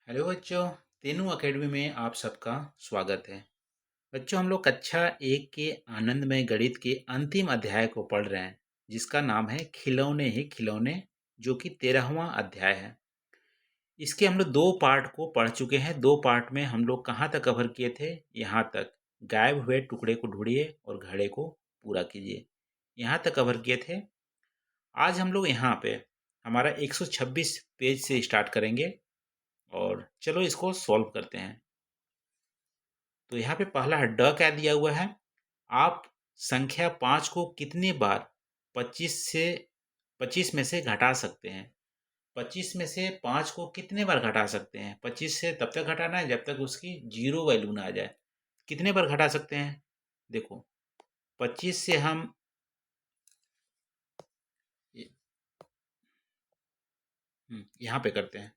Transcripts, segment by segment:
Hello बच्चों। तेनू academy में आप सबका स्वागत है। बच्चों, हम लोग कक्षा एक के आनंदमय गणित के अंतिम अध्याय को पढ़ रहे हैं, जिसका नाम है खिलौने ही खिलौने, जो कि 13वां अध्याय है। इसके हम लोग दो पार्ट को पढ़ चुके हैं। दो पार्ट में हम लोग कहाँ तक कवर किए थे? यहाँ तक, गायब हुए टुकड़े को ढूंढिए और घड़े को पूरा कीजिए, यहाँ तक कवर किए थे। आज हम लोग यहाँ पे हमारा 126 पेज से स्टार्ट करेंगे और चलो इसको सॉल्व करते हैं। तो यहाँ पे पहला ड क्या दिया हुआ है? आप संख्या 5 को कितनी बार 25 में से घटा सकते हैं? 25 में से 5 को कितने बार घटा सकते हैं? 25 से तब तक घटाना है जब तक उसकी जीरो वैल्यू ना आ जाए। कितने बार घटा सकते हैं? देखो, 25 से हम यहाँ पे करते हैं।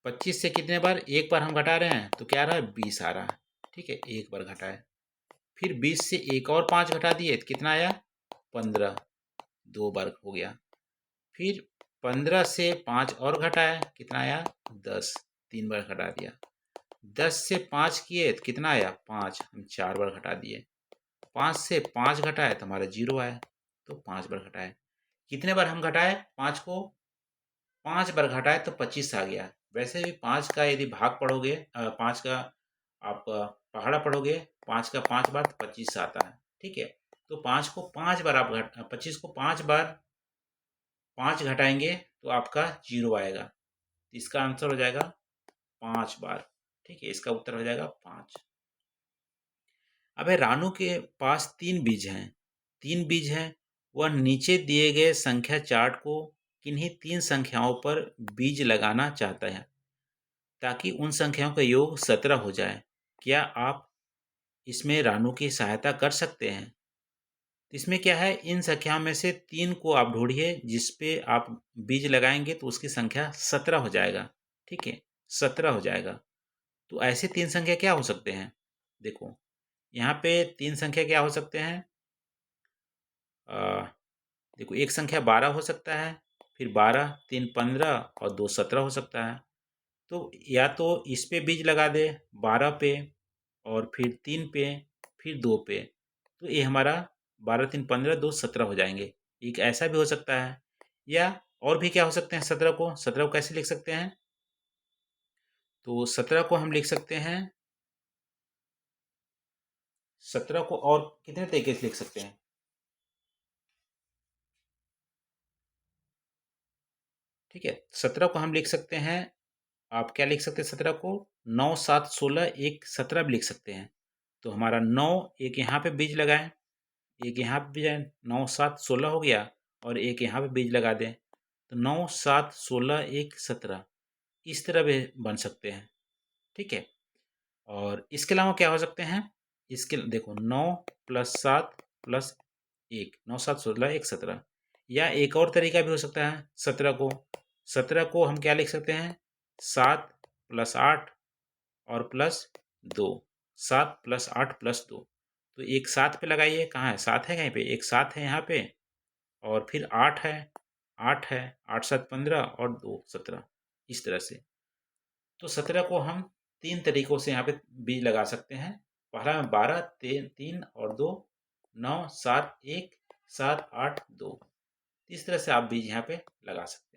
25 से कितने बार? एक बार हम घटा रहे हैं तो क्या आ रहा है? 20 आ रहा है। ठीक है, एक बार घटाए। फिर 20 से एक और 5 घटा दिए तो कितना आया? 15। दो बार हो गया। फिर 15 से 5 और घटाया, कितना आया? 10। तीन बार घटा दिया। 10 से 5 किए तो कितना आया? 5। हम 4 बार घटा दिए। 5 से 5 घटाए तो हमारा जीरो आया, तो 5 बार घटाए। कितने बार हम घटाए 5 को? 5 बार घटाए तो 25 आ गया। वैसे भी 5 का यदि भाग पढ़ोगे, 5 का आप पहाड़ा पढ़ोगे, 5 का 5 बार तो 25 आता है। ठीक है, तो 5 को 5 बार आप 25 को 5 बार 5 घटाएंगे तो आपका जीरो आएगा। इसका आंसर हो जाएगा 5 बार। ठीक है, इसका उत्तर हो जाएगा 5। अब है रानू के पास 3 बीज हैं। 3 बीज हैं, वह नीचे दिए गए संख्या चार्ट को किन्हीं 3 संख्याओं पर बीज लगाना चाहता है ताकि उन संख्याओं का योग 17 हो जाए। क्या आप इसमें रानू की सहायता कर सकते हैं? तो इसमें क्या है, इन संख्याओं में से 3 को आप ढूंढिए जिस पे आप बीज लगाएंगे तो उसकी संख्या 17 हो जाएगा। ठीक है, 17 हो जाएगा। तो ऐसे 3 संख्या क्या हो सकते हैं? देखो, यहाँ पे 3 संख्या क्या हो सकते हैं? देखो, एक संख्या 12 हो सकता है, फिर 12, 3 15 और 2 17 हो सकता है। तो या तो इस पे बीज लगा दे, 12 पे, और फिर 3 पे, फिर 2 पे। तो ये हमारा 12 3 15 2 17 हो जाएंगे। एक ऐसा भी हो सकता है। या और भी क्या हो सकते हैं? 17 को कैसे लिख सकते हैं? तो 17 को हम लिख सकते हैं, 17 को और कितने तरीके से लिख सकते हैं? ठीक है, 17 को हम लिख सकते हैं, आप क्या लिख सकते हैं 17 को? 9 7 16 1 17 भी लिख सकते हैं। तो हमारा 9, एक यहाँ पे बीज लगाएं, एक यहाँ पे बीज लगाएं, 9 7 16 हो गया, और एक यहाँ पे बीज लगा दें तो 9 7 16 1 17। इस तरह भी बन सकते हैं। ठीक है, और इसके अलावा क्या हो सकते हैं? इसके देखो, 9 + 7 + 1, 9 7 16 1 17। या एक और तरीका भी हो सकता है, 17 को हम क्या लिख सकते हैं? 7 + 8 और +2। 7 + 8 +2। तो एक 7 पे लगाइए, कहाँ है? 7 है कहीं पे? एक 7 है यहाँ पे, और फिर 8 है, 8 है, 8 7 15 और 2 17। इस तरह से। तो 17 को हम 3 तरीकों से यहाँ पे बीज लगा सकते हैं। पहला में 12 3 और 2, 9 7 1 7 8 2। इस तरह से आप बीज यहाँ पे लगा सकते हैं।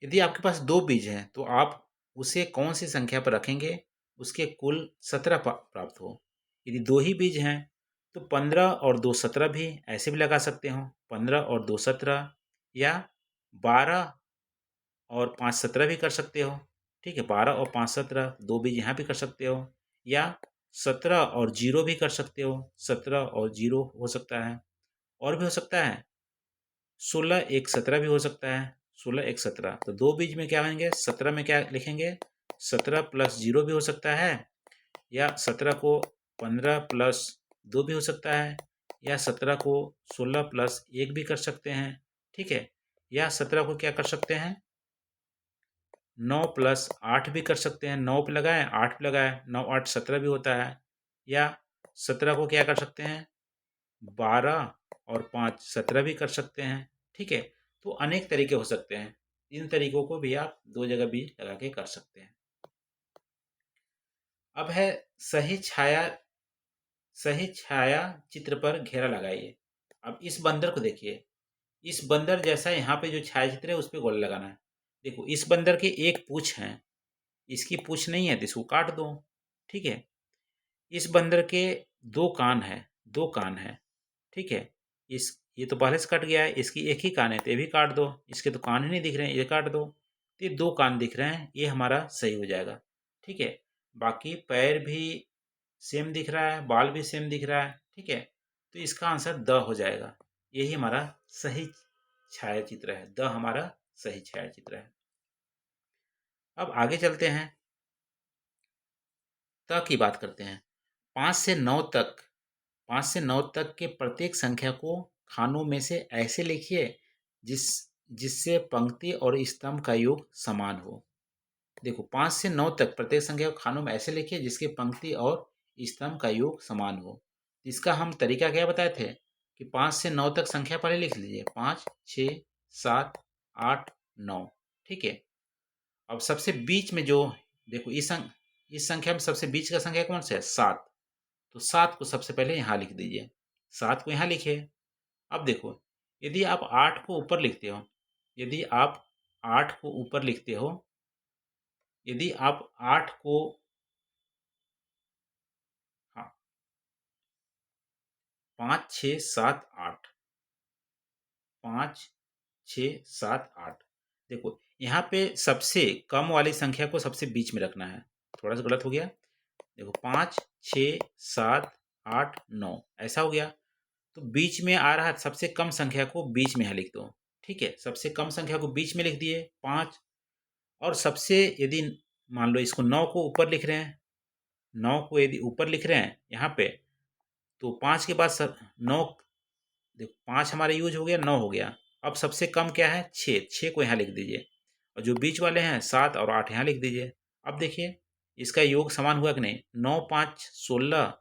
यदि आपके पास 2 बीज हैं तो आप उसे कौन सी संख्या पर रखेंगे उसके कुल 17 प्राप्त हो? यदि 2 ही बीज हैं तो 15 और 2 17 भी ऐसे भी लगा सकते हो, 15 और 2 17। या 12 और 5 17 भी कर सकते हो। ठीक है, 12 और 5 17, 2 बीज यहाँ भी कर सकते हो। या 17 और 0 भी कर सकते हो, 17 और 0 हो सकता है। और भी हो सकता है, 16 1 17 भी हो सकता है, 16 1 17। तो 2 बीज में क्या होंगे? 17 में क्या लिखेंगे? 17 + 0 भी हो सकता है, या 17 को 15 + 2 भी हो सकता है, या 17 को 16 + 1 भी कर सकते हैं। ठीक है, या 17 को क्या कर सकते हैं? 9 + 8 भी कर सकते हैं। 9 पे लगाएं, 8 पे लगाएं, 9 8 17 भी होता है। या 17 को क्या कर सकते हैं? 12 और 5 17 भी कर सकते हैं। ठीक है, तो अनेक तरीके हो सकते हैं। इन तरीकों को भी आप दो जगह भी लगा के कर सकते हैं। अब है सही छाया, सही छाया चित्र पर घेरा लगाइए। अब इस बंदर को देखिए, इस बंदर जैसा यहाँ पे जो छाया चित्र है उस पर गोला लगाना है। देखो इस बंदर के एक पूंछ है, इसकी पूंछ नहीं है तो इसको काट दो। ठीक है, इस बंदर के दो कान है, दो कान है। ठीक है, इस ये तो पहले से कट गया है, इसकी एक ही कान है तो ये भी काट दो। इसके तो कान ही नहीं दिख रहे हैं, ये काट दो। तो ये दो कान दिख रहे हैं, ये हमारा सही हो जाएगा। ठीक है, बाकी पैर भी सेम दिख रहा है, बाल भी सेम दिख रहा है। ठीक है, तो इसका आंसर द हो जाएगा। यही हमारा सही छाया चित्र है, द हमारा सही छाया चित्र है। अब आगे चलते हैं, त की बात करते हैं। 5 से 9 तक, 5 से 9 तक के प्रत्येक संख्या को खानों में से ऐसे लिखिए जिस जिससे पंक्ति और स्तंभ का योग समान हो। देखो 5 से 9 तक प्रत्येक संख्या को खानों में ऐसे लिखिए जिसके पंक्ति और स्तंभ का योग समान हो। इसका हम तरीका क्या बताए थे कि 5 से 9 तक संख्या पहले लिख लीजिए, 5, 6, 7, 8, 9। ठीक है, अब सबसे बीच में जो, देखो इस संख्या में सबसे बीच का संख्या कौन सा है, 7। तो 7 को सबसे पहले यहाँ लिख दीजिए, 7 को यहाँ लिखिए। अब देखो यदि आप 8 को ऊपर लिखते हो, यदि आप 8 को ऊपर लिखते हो, यदि आप 8 को, हाँ, 5, 6, 7, 8, 5, 6, 7, 8। देखो यहाँ पे सबसे कम वाली संख्या को सबसे बीच में रखना है। थोड़ा सा गलत हो गया, देखो 5, 6, 7, 8, 9 ऐसा हो गया। तो बीच में आ रहा है, सबसे कम संख्या को बीच में यहाँ लिख दो। ठीक है, सबसे कम संख्या को बीच में लिख दिए 5, और सबसे यदि मान लो इसको 9 को ऊपर लिख रहे हैं, 9 को यदि ऊपर लिख रहे हैं यहाँ पे, तो 5 के बाद 9, देखो 5 हमारा यूज हो गया, 9 हो गया। अब सबसे कम क्या है, 6, 6 को यहाँ लिख दीजिए, और जो बीच वाले हैं 7 और 8 यहाँ लिख दीजिए। अब देखिए इसका योग समान हुआ कि नहीं, 9, 5, 16,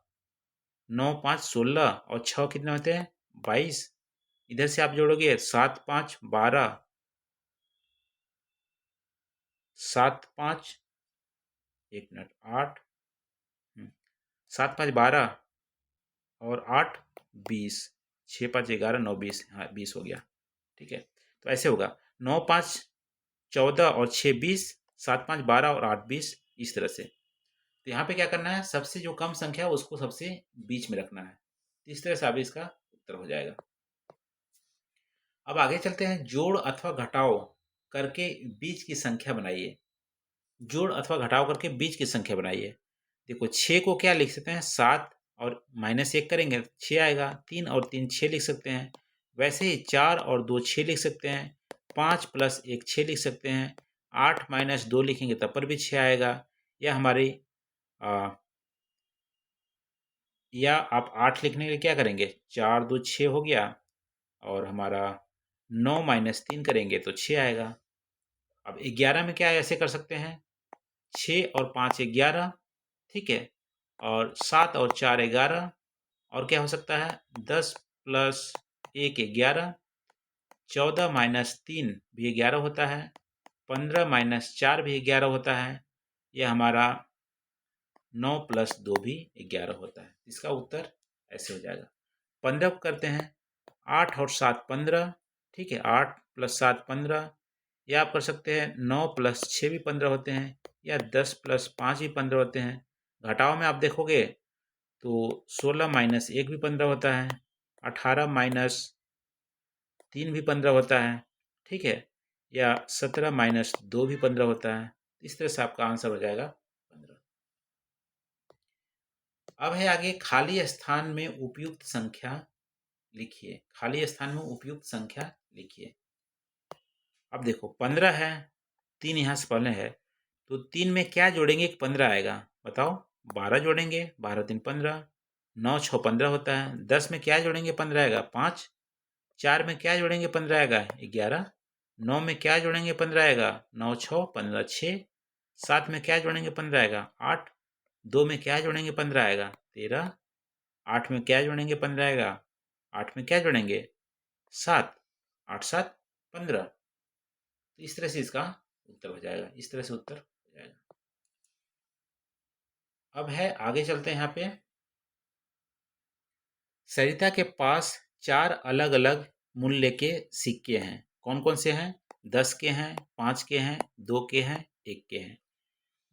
9, 5, 16 और 6 कितने होते हैं, 22। इधर से आप जोड़ोगे 7, 5, 12, 7, 5, एक मिनट, 8, 7, 5, 12 और 8, 20, 6, 5, 11, 9, 20, हाँ 20 हो गया। ठीक है, तो ऐसे होगा 9, 5, 14 और 6, 20, 7, 5, 12 और 8, 20, इस तरह से। तो यहाँ पे क्या करना है, सबसे जो कम संख्या है उसको सबसे बीच में रखना है। इस तरह से अब इसका उत्तर हो जाएगा। अब आगे चलते हैं, जोड़ अथवा घटाओ करके बीच की संख्या बनाइए। जोड़ अथवा घटाव करके बीच की संख्या बनाइए। देखो 6 को क्या लिख सकते हैं, 7 और -1 करेंगे 6 आएगा, 3 और 3 6 लिख सकते हैं। वैसे ही 4 और 2 6 लिख सकते हैं, 5 + 1 6 लिख सकते हैं, 8 - 2 लिखेंगे तब पर भी 6 आएगा। या हमारी या आप 8 लिखने के लिए क्या करेंगे, 4 2 6 हो गया, और हमारा 9 - 3 करेंगे तो 6 आएगा। अब 11 में क्या ऐसे कर सकते हैं, 6 और 5 11, ठीक है, और 7 और 4 11, और क्या हो सकता है, 10 + 1 11, 14 - 3 भी 11 होता है, 15 - 4 भी 11 होता है, यह हमारा 9 + 2 भी 11 होता है। इसका उत्तर ऐसे हो जाएगा। 15 को करते हैं, 8 और 7 15, ठीक है, 8 + 7 15, या आप कर सकते हैं 9 + 6 भी 15 होते हैं, या 10 + 5 भी 15 होते हैं। घटाव में आप देखोगे तो 16 - 1 भी 15 होता है, 18 - 3 भी 15 होता है, ठीक है, या 17 - 2 भी 15 होता है। इस तरह से आपका आंसर हो जाएगा 15। अब है आगे, खाली स्थान में उपयुक्त संख्या लिखिए। खाली स्थान में उपयुक्त संख्या लिखिए। अब देखो 15 है, 3 यहाँ से पहले है, तो 3 में क्या जोड़ेंगे कि 15 आएगा, बताओ। 12 जोड़ेंगे, 12 3 15, 9 6 15 होता है। 10 में क्या जोड़ेंगे, 15 आएगा, 5। 4 में क्या जोड़ेंगे, 15 आएगा, 11। 9 में क्या जोड़ेंगे, 15 आएगा, 9 6 15 6। 7 में क्या जोड़ेंगे, 15 आएगा, 8। 2 में क्या जोड़ेंगे, 15 आएगा, 13। 8 में क्या जोड़ेंगे, 15 आएगा, 8 में क्या जोड़ेंगे, 7। 8 7 15। तो इस तरह से इसका उत्तर हो जाएगा, इस तरह से उत्तर हो जाएगा। अब है आगे चलते हैं यहाँ पे। सरिता के पास 4 अलग अलग मूल्य के सिक्के हैं। कौन कौन से हैं? 10 के हैं, 5 के हैं, 2 के हैं, 1 के हैं।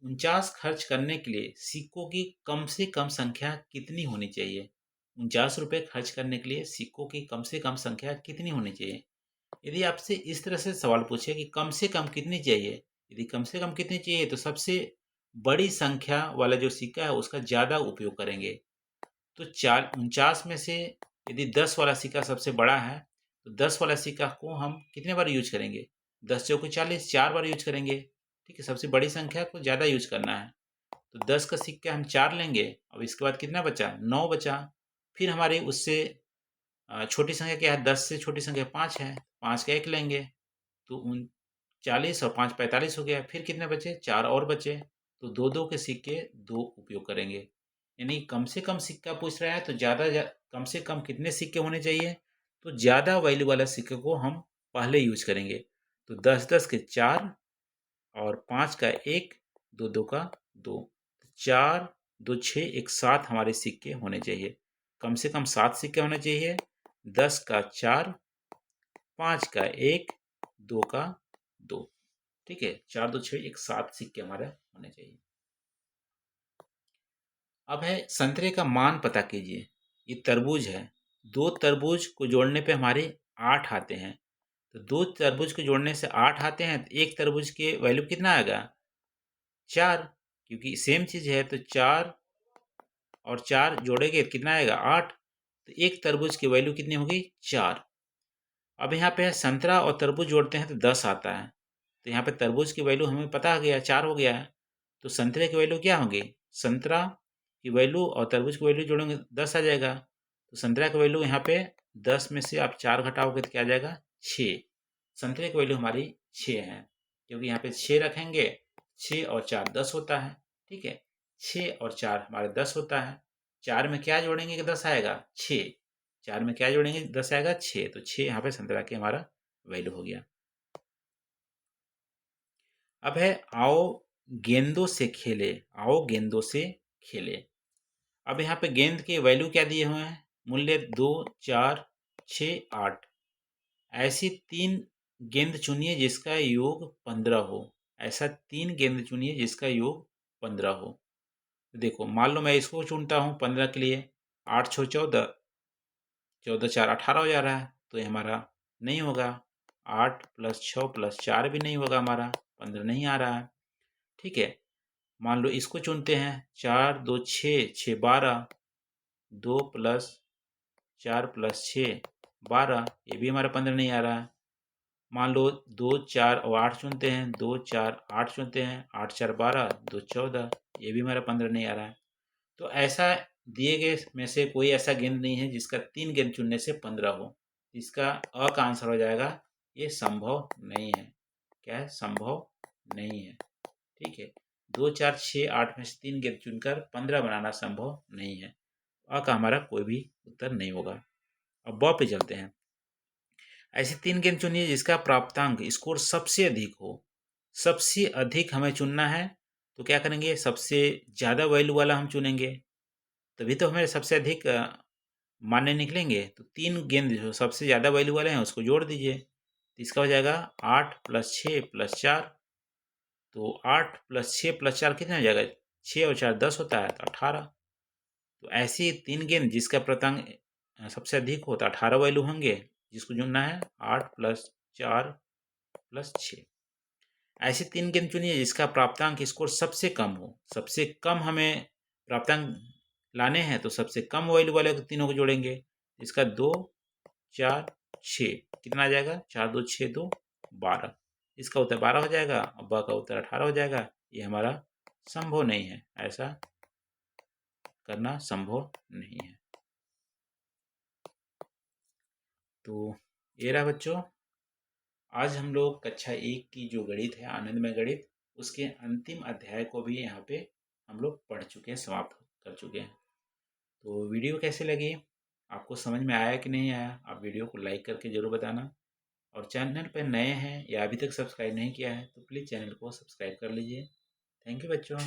49 खर्च करने के लिए सिक्कों की कम से कम संख्या कितनी होनी चाहिए? 49 रुपये खर्च करने के लिए सिक्कों की कम से कम संख्या कितनी होनी चाहिए? यदि आपसे इस तरह से सवाल पूछे कि कम से कम कितनी चाहिए, यदि कम से कम कितनी चाहिए तो सबसे बड़ी संख्या वाला जो सिक्का है उसका ज़्यादा उपयोग करेंगे। तो 49 में से यदि 10 वाला सिक्का सबसे बड़ा है तो 10 वाला सिक्का को हम कितने बार यूज करेंगे? 10 चौके 40, 4 बार यूज करेंगे। ठीक है, सबसे बड़ी संख्या को ज़्यादा यूज करना है। तो 10 का सिक्का हम 4 लेंगे। अब इसके बाद कितना बचा? 9 बचा। फिर हमारी उससे छोटी संख्या क्या है? 10 से छोटी संख्या 5 है, 5 का 1 लेंगे तो 39 और 5 45 हो गया। फिर कितने बचे? 4 और बचे। तो 2-2 के सिक्के 2 उपयोग करेंगे। यानी कम से कम सिक्का पूछ रहा है तो कम से कम कितने सिक्के होने चाहिए? तो ज़्यादा वैल्यू वाला सिक्के को हम पहले यूज करेंगे। तो 10-10 के 4 और 5 का 1, 2-2 का 2। 4, 2, 6, एक 7 हमारे सिक्के होने चाहिए। कम से कम 7 सिक्के होने चाहिए। 10 का 4, 5 का 1, 2 का 2। ठीक है, 4, 2, 6, एक 7 सिक्के हमारे होने चाहिए। अब है संतरे का मान पता कीजिए। ये तरबूज है। 2 तरबूज को जोड़ने पे हमारे 8 आते हैं। तो 2 तरबूज को जोड़ने से 8 आते हैं तो 1 तरबूज के वैल्यू कितना आएगा? 4, क्योंकि सेम चीज़ है तो 4 और 4 जोड़ेंगे तो कितना आएगा? 8। तो 1 तरबूज की वैल्यू कितनी होगी? 4। अब यहाँ पे है संतरा और तरबूज जोड़ते हैं तो 10 आता है। तो यहाँ पे तरबूज की वैल्यू हमें पता आ गया, 4 हो गया है। तो संतरे की वैल्यू क्या होगी? संतरा की वैल्यू और तरबूज की वैल्यू जोड़ेंगे 10 आ जाएगा। तो संतरा की वैल्यू यहाँ पे 10 में से आप 4 घटाओगे तो क्या आ जाएगा? 6। संतरे की वैल्यू हमारी 6 है, क्योंकि यहाँ पे 6 रखेंगे, 6 और 4 10 होता है। ठीक है, 6 और 4 हमारे 10 होता है। 4 में क्या जोड़ेंगे कि 10 आएगा? 6। 4 में क्या जोड़ेंगे? 10 आएगा? 6। तो 6 यहाँ पे संतरा की हमारा वैल्यू हो गया। अब है आओ गेंदों से खेले, आओ गेंदों से खेले। अब यहाँ पे गेंद के वैल्यू क्या दिए हुए हैं? मूल्य 2, 4, 6, 8। ऐसी 3 गेंद चुनिए जिसका योग 15 हो। ऐसा 3 गेंद चुनिए जिसका योग 15 हो। देखो, मान लो मैं इसको चुनता हूँ 15 के लिए। 8 6 14, 14 4 18 हो जा रहा है, तो ये हमारा नहीं होगा। 8 + 6 + 4 भी नहीं होगा हमारा, 15 नहीं आ रहा है। ठीक है, मान लो इसको चुनते हैं। 4 2 6, 6 12, 2 + 4 + 6 12, ये भी हमारा 15 नहीं आ रहा है। मान लो 2 4 और 8 चुनते हैं। 2 4 8 चुनते हैं। 8 4 12, 2 14, ये भी हमारा 15 नहीं आ रहा है। तो ऐसा दिए गए में से कोई ऐसा गेंद नहीं है जिसका 3 गेंद चुनने से 15 हो। इसका अ का आंसर हो जाएगा, ये संभव नहीं है। क्या है? संभव नहीं है। ठीक है, 2 4 6 8 में से 3 गेंद चुनकर 15 बनाना संभव नहीं है। अ का हमारा कोई भी उत्तर नहीं होगा। अब ब पे चलते हैं। ऐसी 3 गेंद चुनिए जिसका प्राप्तांक स्कोर सबसे अधिक हो। सबसे अधिक हमें चुनना है, तो क्या करेंगे? सबसे ज़्यादा वैल्यू वाला हम चुनेंगे, तभी तो हमें सबसे अधिक मान्य निकलेंगे। तो 3 गेंद जो सबसे ज़्यादा वैल्यू वाले हैं उसको जोड़ दीजिए। तो इसका हो जाएगा 8 + 6 + 4। तो 8 + 6 + 4 कितना हो जाएगा? 6 और 4 10 होता है, तो 18। तो ऐसी 3 गेंद जिसका प्राप्तांक सबसे अधिक हो तो 18 वैल्यू होंगे, जिसको चुनना है 8 + 4 + 6। ऐसी 3 गेंद चुनिए जिसका प्राप्तांक स्कोर सबसे कम हो। सबसे कम हमें प्राप्तांक लाने हैं तो सबसे कम वैल्यू वाले को तीनों को जोड़ेंगे। इसका 2 4 6 कितना आ जाएगा? 4 2 6 2 12। इसका उत्तर 12 हो जाएगा और ब का उत्तर 18 हो जाएगा। ये हमारा संभव नहीं है, ऐसा करना संभव नहीं है। तो ये रहा बच्चों, आज हम लोग कक्षा 1 की जो गणित है, आनंदमय गणित, उसके अंतिम अध्याय को भी यहाँ पे हम लोग पढ़ चुके हैं, समाप्त कर चुके हैं। तो वीडियो कैसे लगी? आपको समझ में आया कि नहीं आया? आप वीडियो को लाइक करके ज़रूर बताना। और चैनल पर नए हैं या अभी तक सब्सक्राइब नहीं किया है तो प्लीज़ चैनल को सब्सक्राइब कर लीजिए। थैंक यू बच्चों।